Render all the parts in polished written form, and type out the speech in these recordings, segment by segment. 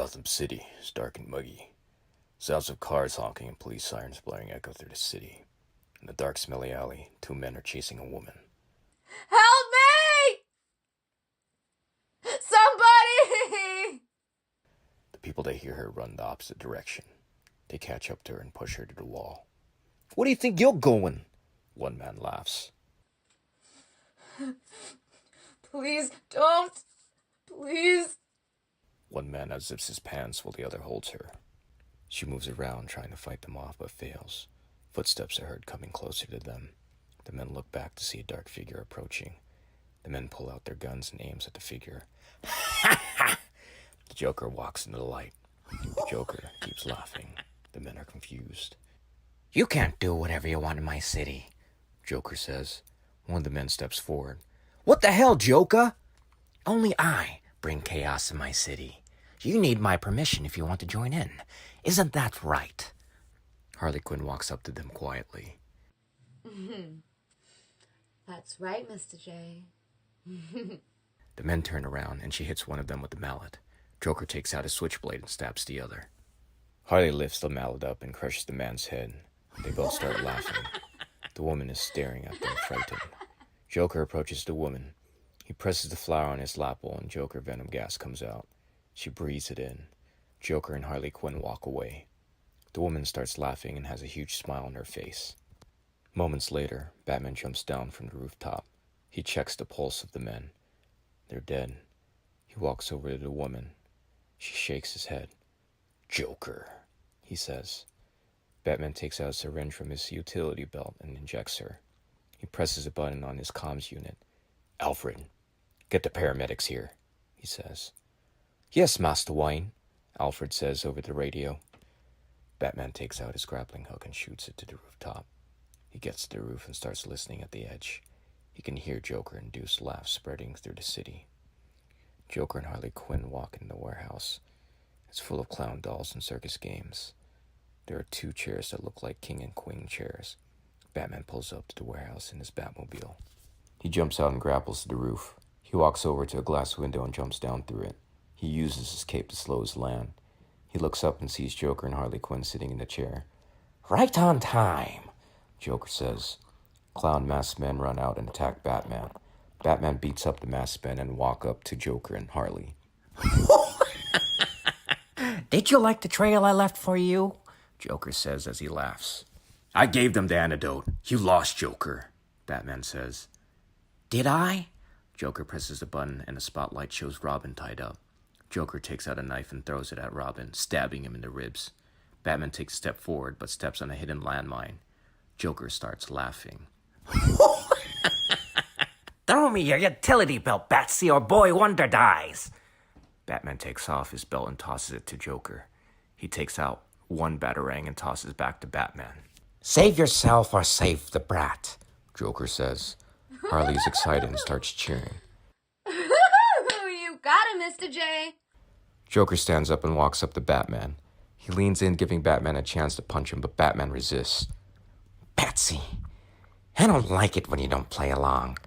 Gotham City is dark and muggy. Sounds of cars honking and police sirens blaring echo through the city. In the dark, smelly alley, two men are chasing a woman. Help me! Somebody! The people that hear her run the opposite direction. They catch up to her and push her to the wall. "Where do you think you're going?" One man laughs. Please don't. Please. One man unzips his pants while the other holds her. She moves around trying to fight them off but fails. Footsteps are heard coming closer to them. The men look back to see a dark figure approaching. The men pull out their guns and aims at the figure. The Joker walks into the light. The Joker keeps laughing. The men are confused. "You can't do whatever you want in my city," Joker says. One of the men steps forward. "What the hell, Joker?" "Only I bring chaos in my city. You need my permission if you want to join in. Isn't that right?" Harley Quinn walks up to them quietly. That's right, Mr. J. The men turn around and she hits one of them with the mallet. Joker takes out a switchblade and stabs the other. Harley lifts the mallet up and crushes the man's head. They both start laughing. The woman is staring at them, frightened. Joker approaches the woman. He presses the flower on his lapel and Joker venom gas comes out. She breathes it in. Joker and Harley Quinn walk away. The woman starts laughing and has a huge smile on her face. Moments later, Batman jumps down from the rooftop. He checks the pulse of the men. They're dead. He walks over to the woman. She shakes his head. "Joker," he says. Batman takes out a syringe from his utility belt and injects her. He presses a button on his comms unit. "Alfred, get the paramedics here," he says. "Yes, Master Wayne," Alfred says over the radio. Batman takes out his grappling hook and shoots it to the rooftop. He gets to the roof and starts listening at the edge. He can hear Joker-induced laughs spreading through the city. Joker and Harley Quinn walk in the warehouse. It's full of clown dolls and circus games. There are two chairs that look like king and queen chairs. Batman pulls up to the warehouse in his Batmobile. He jumps out and grapples to the roof. He walks over to a glass window and jumps down through it. He uses his cape to slow his land. He looks up and sees Joker and Harley Quinn sitting in the chair. "Right on time," Joker says. Clown masked men run out and attack Batman. Batman beats up the masked men and walk up to Joker and Harley. "Did you like the trail I left for you?" Joker says as he laughs. "I gave them the antidote. You lost, Joker," Batman says. "Did I?" Joker presses a button and a spotlight shows Robin tied up. Joker takes out a knife and throws it at Robin, stabbing him in the ribs. Batman takes a step forward but steps on a hidden landmine. Joker starts laughing. "Throw me your utility belt, Batsy, or Boy Wonder dies." Batman takes off his belt and tosses it to Joker. He takes out one batarang and tosses back to Batman. "Save yourself or save the brat," Joker says. Harley's excited and starts cheering. You got him, Mr. J. Joker stands up and walks up to Batman. He leans in, giving Batman a chance to punch him, but Batman resists. "Patsy, I don't like it when you don't play along.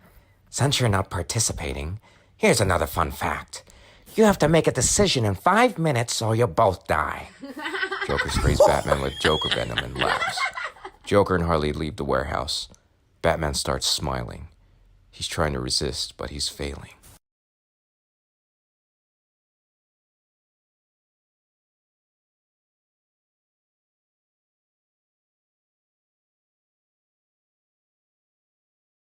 Since you're not participating, here's another fun fact. You have to make a decision in 5 minutes or you'll both die." Joker sprays Batman with Joker venom and laughs. Joker and Harley leave the warehouse. Batman starts smiling. He's trying to resist, but he's failing.